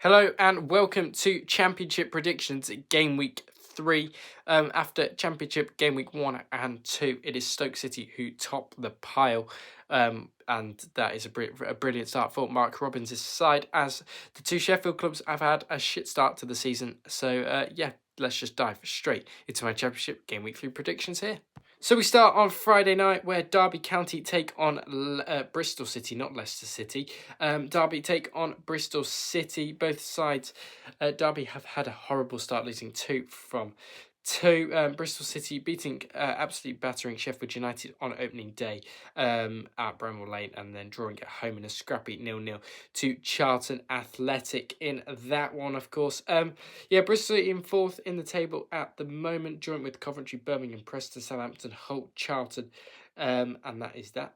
Hello and welcome to Championship Predictions Game Week 3. After Championship Game Week 1 and 2, it is Stoke City who top the pile. And that is a brilliant start for Mark Robbins' side, as the two Sheffield clubs have had a shit start to the season. So, let's just dive straight into my Championship Game Week 3 predictions here. So we start on Friday night, where Derby County take on Bristol City, not Leicester City. Derby take on Bristol City. Both sides, Derby have had a horrible start, losing 2 from 2. Bristol City beating, absolutely battering Sheffield United on opening day at Bramall Lane, and then drawing at home in a scrappy 0-0 to Charlton Athletic in that one, of course. Bristol in 4th in the table at the moment, joint with Coventry, Birmingham, Preston, Southampton, Hull, Charlton, and that is that.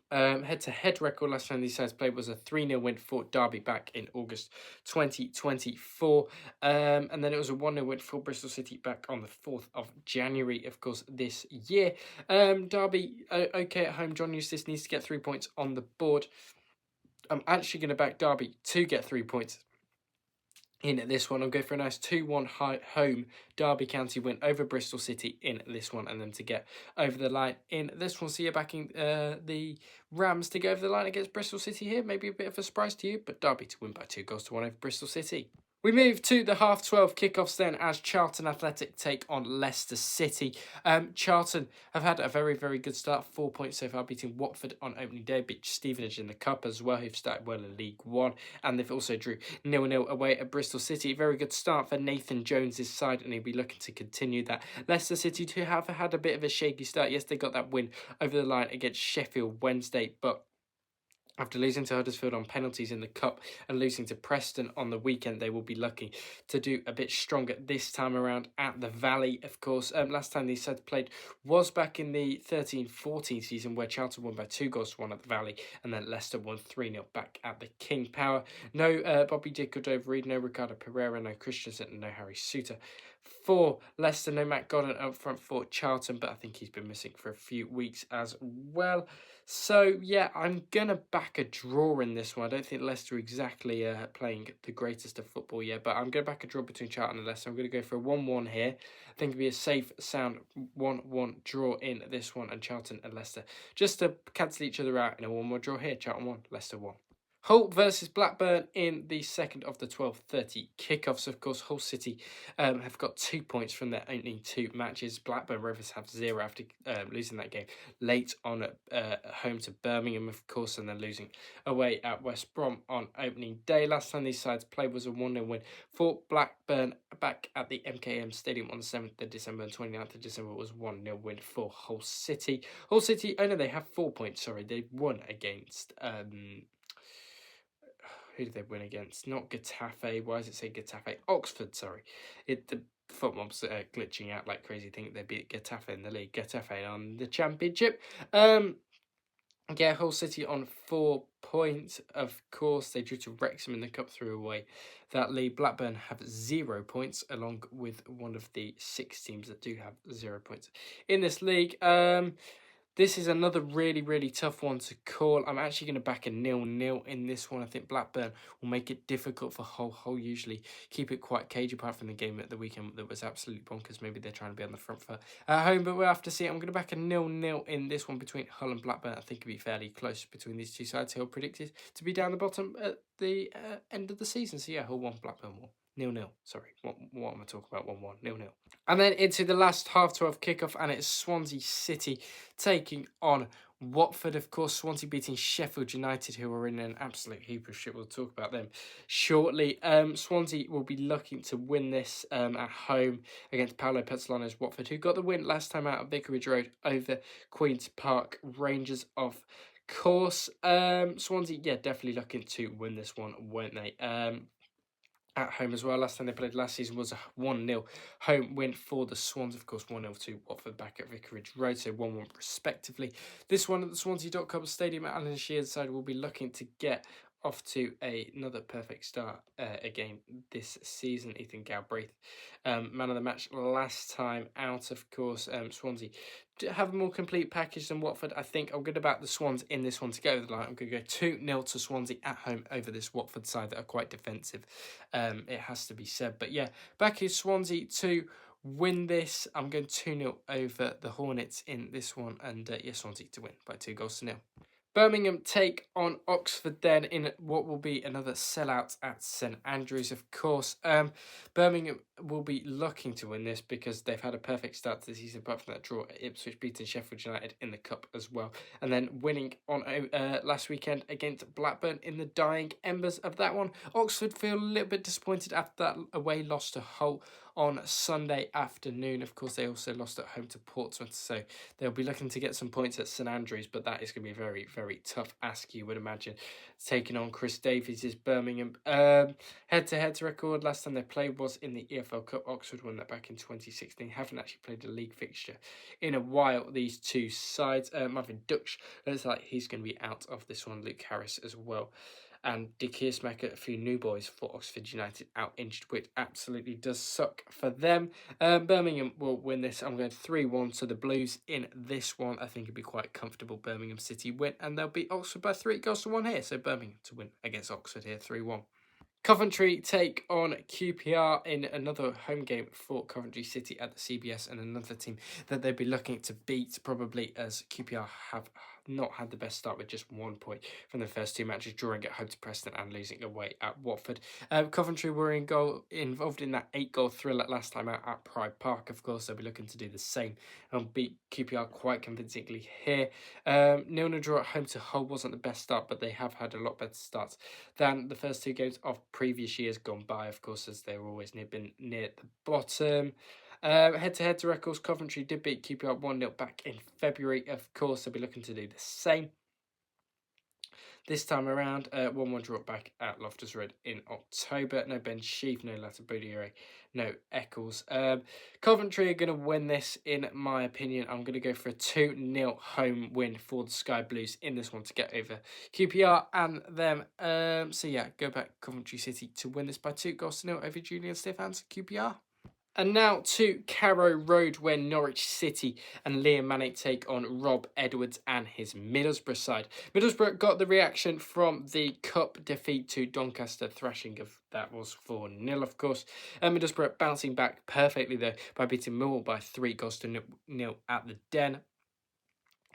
Head-to-head record last time these sides played was a 3-0 win for Derby back in August 2024. And then it was a 1-0 win for Bristol City back on the 4th of January, of course, this year. Derby, okay at home. John Eustace needs to get 3 points on the board. I'm actually going to back Derby to get 3 points in this one. I'll go for a nice 2-1 home Derby County win over Bristol City in this one, and then to get over the line in this one. So you're backing the Rams to go over the line against Bristol City here. Maybe a bit of a surprise to you, but Derby to win by 2-1 over Bristol City. We move to the 12:30 kickoffs then, as Charlton Athletic take on Leicester City. Charlton have had a very, very good start. 4 points so far, beating Watford on opening day, beat Stevenage in the Cup as well, who've started well in League One. And they've also drew 0-0 away at Bristol City. Very good start for Nathan Jones' side, and he'll be looking to continue that. Leicester City too have had a bit of a shaky start. Yes, they got that win over the line against Sheffield Wednesday, but after losing to Huddersfield on penalties in the Cup and losing to Preston on the weekend, they will be looking to do a bit stronger this time around at the Valley, of course. Last time these sides played was back in the 13-14 season, where Charlton won by 2-1 at the Valley, and then Leicester won 3-0 back at the King Power. No Bobby Dick or Dove Reed, no Ricardo Pereira, no Christensen, and no Harry Souttar. For Leicester, no Matt Godden up front for Charlton, but I think he's been missing for a few weeks as well. So, yeah, I'm going to back a draw in this one. I don't think Leicester are exactly playing the greatest of football yet, but I'm going to back a draw between Charlton and Leicester. I'm going to go for a 1-1 here. I think it'll be a safe, sound 1-1 draw in this one, and Charlton and Leicester just to cancel each other out in a 1-1 draw here. Charlton 1, Leicester 1. Hull versus Blackburn in the second of the 12:30 kickoffs. Of course, Hull City have got 2 points from their opening 2 matches. Blackburn Rovers have 0 after losing that game late on at home to Birmingham, of course, and then losing away at West Brom on opening day. Last time these sides played was a 1-0 win for Blackburn back at the MKM Stadium on the 7th of December, and 29th of December was 1-0 win for Hull City. Hull City, they have 4 points, sorry. They won against... who did they win against? Not Getafe. Why does it say Getafe? Oxford, sorry. The football's glitching out like crazy. Think they beat Getafe in the league. Getafe on the championship. Hull City on 4 points. Of course, they drew to Wrexham in the Cup, threw away that lead. Blackburn have 0 points, along with one of the 6 teams that do have 0 points in this league. This is another really, really tough one to call. I'm actually going to back a 0-0 in this one. I think Blackburn will make it difficult for Hull. Hull usually keep it quite cagey, apart from the game at the weekend that was absolutely bonkers. Maybe they're trying to be on the front foot at home, but we'll have to see. I'm going to back a 0-0 in this one between Hull and Blackburn. I think it'll be fairly close between these two sides. Hull predicted to be down the bottom at the end of the season. So, Hull 1, Blackburn 1. 0-0. Sorry, what am I talking about? 1-1. 0-0. And then into the last 12:30 kickoff, and it's Swansea City taking on Watford. Of course, Swansea beating Sheffield United, who are in an absolute heap of shit. We'll talk about them shortly. Swansea will be looking to win this at home against Paolo Pezzolano's Watford, who got the win last time out at Vicarage Road over Queen's Park Rangers, of course. Swansea, definitely looking to win this one, weren't they? At home as well. Last time they played last season was a 1-0 home win for the Swans. Of course, 1-0 to Watford back at Vicarage Road, so 1-1 respectively. This one at the Swansea.com Stadium at Alan Shearer's side will be looking to get off to another perfect start again this season. Ethan Galbraith, man of the match last time out, of course. Swansea have a more complete package than Watford. I think I'm good about the Swans in this one to go over the line. I'm going to go 2-0 to Swansea at home over this Watford side that are quite defensive. It has to be said. But yeah, back is Swansea to win this. I'm going 2-0 over the Hornets in this one. And yes, Swansea to win by 2-0. Birmingham take on Oxford then in what will be another sellout at St Andrews, of course. Birmingham will be looking to win this because they've had a perfect start to the season, apart from that draw at Ipswich, beating Sheffield United in the Cup as well. And then winning on last weekend against Blackburn in the dying embers of that one. Oxford feel a little bit disappointed after that away loss to Hull on Sunday afternoon. Of course, they also lost at home to Portsmouth, so they'll be looking to get some points at St Andrews, but that is going to be a very, very tough ask, you would imagine, taking on Chris Davies' Birmingham. Head-to-head record, last time they played was in the EFL Cup. Oxford won that back in 2016. Haven't actually played a league fixture in a while, these two sides. Marvin Dutch looks like he's going to be out of this one. Luke Harris as well. And Dick Kearsmaker, a few new boys for Oxford United out injured, which absolutely does suck for them. Birmingham will win this. I'm going 3-1 to the Blues in this one. I think it'll be quite comfortable Birmingham City win, and they'll beat Oxford by 3-1 here. So Birmingham to win against Oxford here, 3-1. Coventry take on QPR in another home game for Coventry City at the CBS, and another team that they'd be looking to beat, probably, as QPR have not had the best start with just 1 point from the first two matches, drawing at home to Preston and losing away at Watford. Coventry were involved in that 8-goal thriller last time out at Pride Park. Of course, they'll be looking to do the same and beat QPR quite convincingly here. 0-0 draw at home to Hull wasn't the best start, but they have had a lot better starts than the first two games of previous years gone by, of course, as they've always been near the bottom. Head-to-head to records, Coventry did beat QPR 1-0 back in February. Of course, they'll be looking to do the same this time around. 1-1 draw back at Loftus Road in October. No Ben Sheaf, no Lataboudiere, no Eccles. Coventry are going to win this, in my opinion. I'm going to go for a 2-0 home win for the Sky Blues in this one to get over QPR and them. So yeah, go back Coventry City to win this by 2-0 over Julian Stephans, QPR. And now to Carrow Road, where Norwich City and Liam Manning take on Rob Edwards and his Middlesbrough side. Middlesbrough got the reaction from the cup defeat to Doncaster, thrashing of that was 4-0, of course. Middlesbrough bouncing back perfectly, though, by beating Millwall by 3-0 at the Den.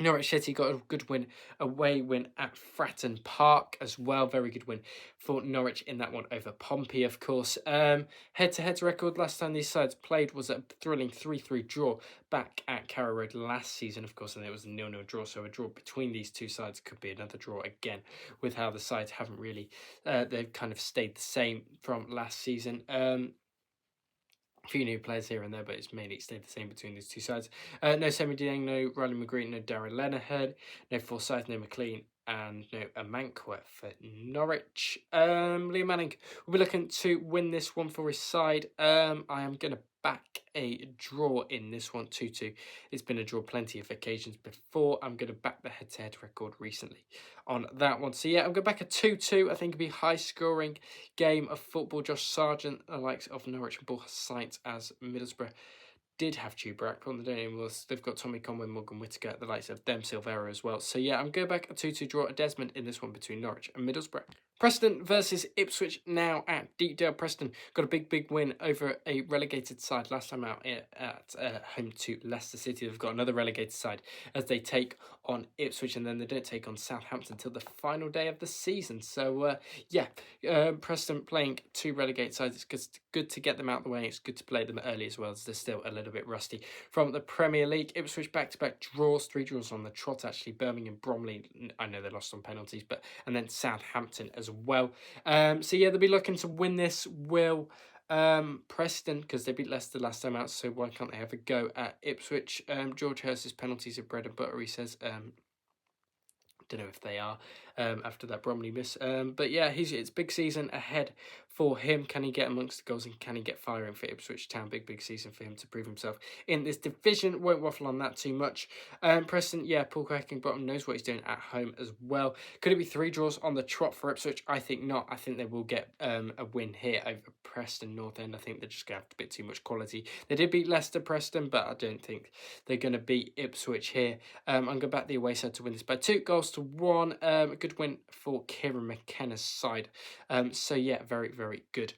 Norwich City got a good win, away win at Fratton Park as well. Very good win for Norwich in that one over Pompey, of course. Head-to-head record last time these sides played was a thrilling 3-3 draw back at Carrow Road last season, of course, and it was a 0-0 draw. So a draw between these two sides could be another draw again, with how the sides haven't really, they've kind of stayed the same from last season. A few new players here and there, but it's mainly stayed the same between these two sides. No Semi Dieng, no Riley McGreen, no Darren Lenihan, no Forsyth, no McLean, and no Amankwa for Norwich. Liam Manning will be looking to win this one for his side. I am going to back a draw in this one, 2-2. It's been a draw plenty of occasions before. I'm going to back the head-to-head record recently on that one. So yeah, I'm going back a 2-2. I think it'll be a high-scoring game of football. Josh Sargent, the likes of Norwich and Bull Saints, as Middlesbrough did have Chubarak on the day, and they've got Tommy Conway, Morgan Whittaker, the likes of Dem Silvera as well. So yeah, I'm going back a 2-2 draw at Desmond in this one between Norwich and Middlesbrough. Preston versus Ipswich now at Deepdale. Preston got a big win over a relegated side last time out at home to Leicester City. They've got another relegated side as they take on Ipswich, and then they don't take on Southampton until the final day of the season. So Preston playing two relegated sides. It's good to get them out of the way. It's good to play them early as well, as they're still a little bit rusty from the Premier League. Ipswich back-to-back draws, 3 draws on the trot actually. Birmingham, Bromley, I know they lost on penalties, and then Southampton as well. So yeah, they'll be looking to win this. Will Preston, because they beat Leicester last time out, so why can't they have a go at Ipswich? George Hurst's penalties are bread and butter, he says. Don't know if they are. after that Bromley miss. But yeah, it's big season ahead for him. Can he get amongst the goals and can he get firing for Ipswich Town? Big season for him to prove himself in this division. Won't waffle on that too much. Preston, yeah, Paul Heckingbottom knows what he's doing at home as well. Could it be 3 draws on the trot for Ipswich? I think not. I think they will get a win here over Preston North End. I think they're just going to have a bit too much quality. They did beat Leicester Preston, but I don't think they're going to beat Ipswich here. I'm going to back the away side to win this by 2-1. A good win for Kieran McKenna's side. So yeah, very good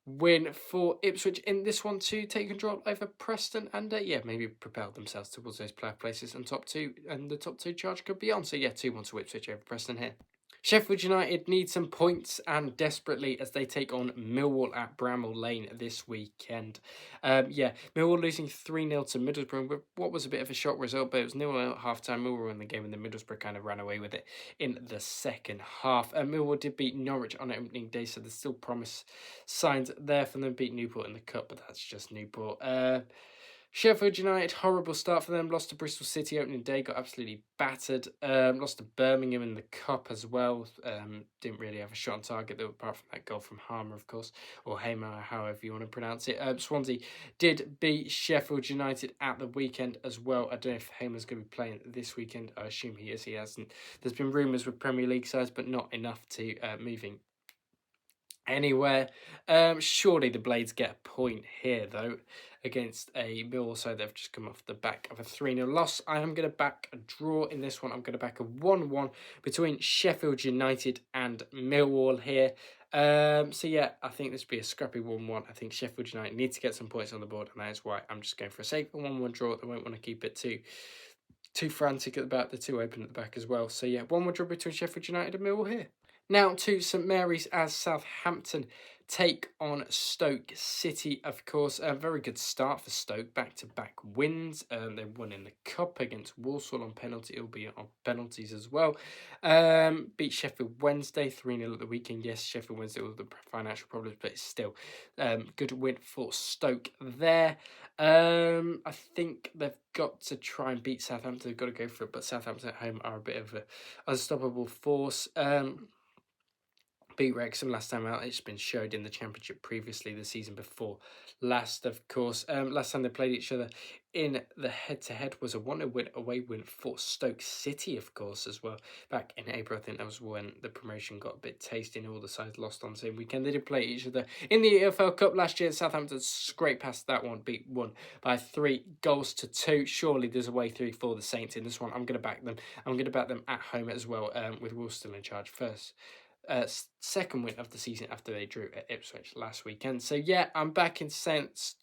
win for Ipswich in this one to take control over Preston and yeah, maybe propel themselves towards those playoff places and top two, and the top 2 charge could be on. So yeah, 2-1 to Ipswich over Preston here. Sheffield United need some points and desperately as they take on Millwall at Bramall Lane this weekend. Yeah, Millwall losing 3-0 to Middlesbrough, but what was a bit of a shock result, but it was 0-0 at half-time. Millwall won the game and then Middlesbrough kind of ran away with it in the second half. Millwall did beat Norwich on opening day, so there's still promise signs there for them. Beat Newport in the Cup, but that's just Newport. Sheffield United, horrible start for them. Lost to Bristol City opening day, got absolutely battered. Lost to Birmingham in the Cup as well. Didn't really have a shot on target, though, apart from that goal from Harmer, of course, or Hamer, however you want to pronounce it. Swansea did beat Sheffield United at the weekend as well. I don't know if Hamer's going to be playing this weekend. I assume he is. He hasn't. There's been rumours with Premier League sides, but not enough to moving anywhere. Surely the Blades get a point here, though, against a Millwall side. They've just come off the back of a 3-0 loss. I am going to back a draw in this one. I'm going to back a 1-1 between Sheffield United and Millwall here. So yeah, I think this will be a scrappy 1-1. I think Sheffield United need to get some points on the board, and that is why I'm just going for a safe 1-1 draw. They won't want to keep it too frantic at the back. They're too open at the back as well. So yeah, 1-1 draw between Sheffield United and Millwall here. Now to St Mary's as Southampton take on Stoke City, of course. A very good start for Stoke, back-to-back wins. They won in the Cup against Walsall on penalty, albeit on penalties as well. Beat Sheffield Wednesday 3-0 at the weekend. Yes, Sheffield Wednesday with the financial problems, but it's still good win for Stoke there. I think they've got to try and beat Southampton. They've got to go for it, but Southampton at home are a bit of an unstoppable force. Beat Wrexham last time out. It's been showed in the Championship previously the season before last, of course. Last time they played each other in the head-to-head was a 1-0 win, away win for Stoke City, of course, as well. Back in April, I think that was when the promotion got a bit tasty and all the sides lost on the same weekend. They did play each other in the EFL Cup last year. Southampton scraped past that one, beat one by 3-2. Surely there's a way through for the Saints in this one. I'm going to back them. I'm going to back them at home as well, with Wolves still in charge first. Second win of the season after they drew at Ipswich last weekend. So yeah, I'm backing Saints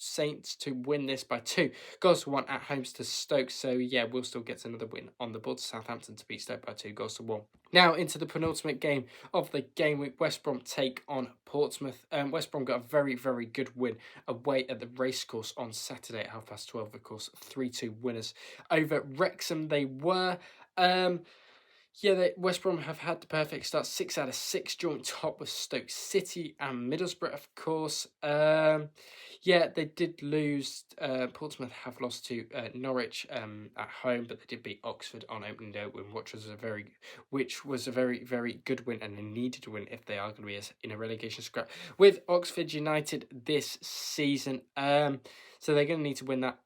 to win this by 2-1 at home to Stoke. So yeah, Will still gets another win on the board. Southampton to beat Stoke by 2-1. Now into the penultimate game of the game week. West Brom take on Portsmouth. West Brom got a very good win away at the racecourse on Saturday at 12:30. Of course, 3-2 winners over Wrexham. They were. Yeah, West Brom have had the perfect start. 6 out of 6, joint top with Stoke City and Middlesbrough, of course. Yeah, they did lose. Portsmouth have lost to Norwich at home, but they did beat Oxford on opening day, which was a very good win, and a needed win if they are going to be in a relegation scrap with Oxford United this season. So they're going to need to win that.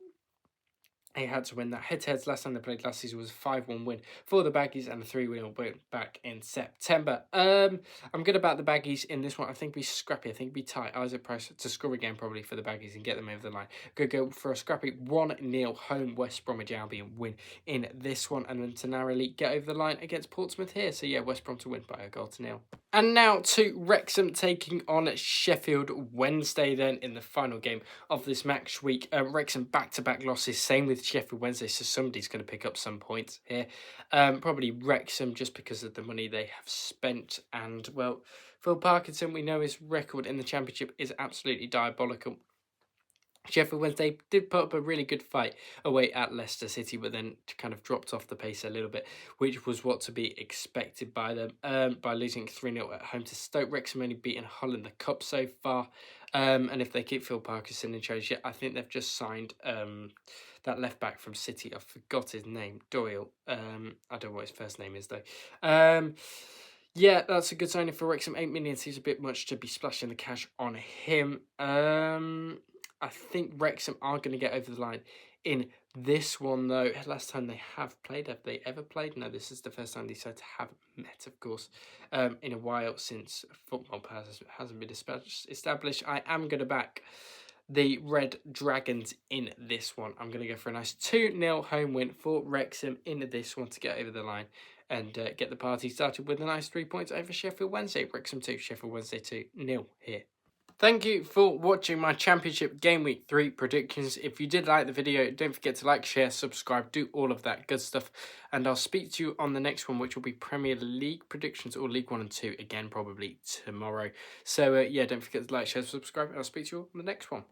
They had to win that. Head-to-heads last time they played last season was a 5-1 win for the Baggies and a 3-1 win back in September. I'm going to back the Baggies in this one. I think it'll be scrappy. I think it'll be tight. Isaac Price to score again probably for the Baggies and get them over the line. Go for a scrappy 1-0 home West Bromwich Albion win in this one, and then to narrowly get over the line against Portsmouth here. So yeah, West Brom to win by 1-0. And now to Wrexham taking on Sheffield Wednesday then in the final game of this match week. Wrexham back-to-back losses, same with Sheffield Wednesday, so somebody's going to pick up some points here. Probably Wrexham just because of the money they have spent. And, well, Phil Parkinson, we know his record in the Championship is absolutely diabolical. Sheffield Wednesday did put up a really good fight away at Leicester City, but then kind of dropped off the pace a little bit, which was what to be expected by them, by losing 3-0 at home to Stoke. Wrexham only beaten Hull in the Cup so far, and if they keep Phil Parkinson in charge, I think they've just signed that left-back from City. I forgot his name, Doyle. I don't know what his first name is, though. Yeah, that's a good signing for Wrexham. 8 million seems a bit much to be splashing the cash on him. I think Wrexham are going to get over the line in this one, though. Last time they have played, have they ever played? No, this is the first time they said to have met, of course, in a while since football hasn't been established. I am going to back the Red Dragons in this one. I'm going to go for a nice 2-0 home win for Wrexham in this one to get over the line and get the party started with a nice 3 points over Sheffield Wednesday. Wrexham 2, Sheffield Wednesday 2-0 here. Thank you for watching my Championship Game Week 3 predictions. If you did like the video, don't forget to like, share, subscribe, do all of that good stuff. And I'll speak to you on the next one, which will be Premier League predictions or League 1 and 2, again, probably tomorrow. So, yeah, don't forget to like, share, subscribe, and I'll speak to you on the next one.